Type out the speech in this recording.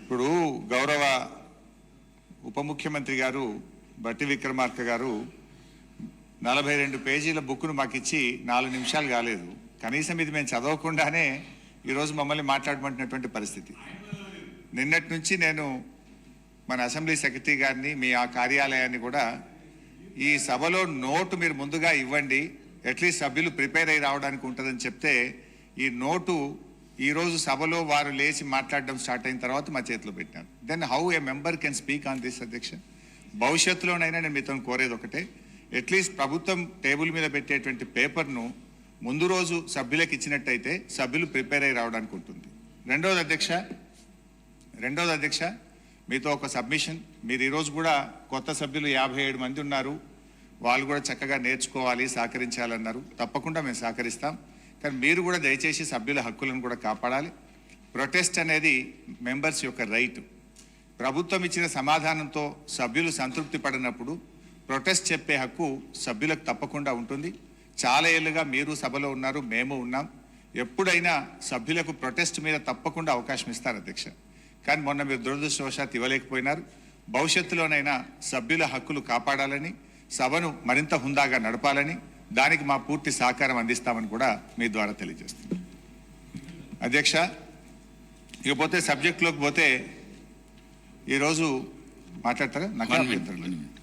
ఇప్పుడు గౌరవ ఉప ముఖ్యమంత్రి గారు బట్టి విక్రమార్క గారు 42 పేజీల బుక్ను మాకు ఇచ్చి 4 నిమిషాలు కాలేదు. కనీసం ఇది మేము చదవకుండానే ఈరోజు మమ్మల్ని మాట్లాడమంటున్నటువంటి పరిస్థితి. నిన్నటి నుంచి నేను మన అసెంబ్లీ సెక్రటరీ గారిని మీ ఆ కార్యాలయాన్ని కూడా ఈ సభలో నోటు మీరు ముందుగా ఇవ్వండి, అట్లీస్ట్ సభ్యులు ప్రిపేర్ అయ్యి రావడానికి ఉంటుందని చెప్తే ఈ నోటు ఈరోజు సభలో వారు లేచి మాట్లాడడం స్టార్ట్ అయిన తర్వాత మా చేతిలో పెట్టినారు. Then how a member can speak on this అధ్యక్ష? భవిష్యత్తులోనైనా నేను మీతో కోరేది ఒకటే, అట్లీస్ట్ ప్రభుత్వం టేబుల్ మీద పెట్టేటువంటి పేపర్ను ముందు రోజు సభ్యులకు ఇచ్చినట్టయితే సభ్యులు ప్రిపేర్ అయ్యి రావడానికి ఉంటుంది. రెండోది అధ్యక్ష మీతో ఒక సబ్మిషన్. మీరు ఈరోజు కూడా కొత్త సభ్యులు 57 మంది ఉన్నారు, వాళ్ళు కూడా చక్కగా నేర్చుకోవాలి, సహకరించాలన్నారు. తప్పకుండా మేము సహకరిస్తాం. కానీ మీరు కూడా దయచేసి సభ్యుల హక్కులను కూడా కాపాడాలి. ప్రొటెస్ట్ అనేది మెంబర్స్ యొక్క రైట్. ప్రభుత్వం ఇచ్చిన సమాధానంతో సభ్యులు సంతృప్తి పడినప్పుడు ప్రొటెస్ట్ చెప్పే హక్కు సభ్యులకు తప్పకుండా ఉంటుంది. చాలా ఏళ్ళుగా మీరు సభలో ఉన్నారు, మేము ఉన్నాం. ఎప్పుడైనా సభ్యులకు ప్రొటెస్ట్ మీద తప్పకుండా అవకాశం ఇస్తారు అధ్యక్ష. కానీ మొన్న మీరు దురదృష్టవశాత్తు ఇవ్వలేకపోయినారు. భవిష్యత్తులోనైనా సభ్యుల హక్కులు కాపాడాలని, సభను మరింత హుందాగా నడపాలని, దానికి మా పూర్తి సహకారం అందిస్తామని కూడా మీ ద్వారా తెలియజేస్తున్నాం అధ్యక్ష. ఇకపోతే సబ్జెక్టులోకి పోతే ఈరోజు మాట్లాడతారా? నాకు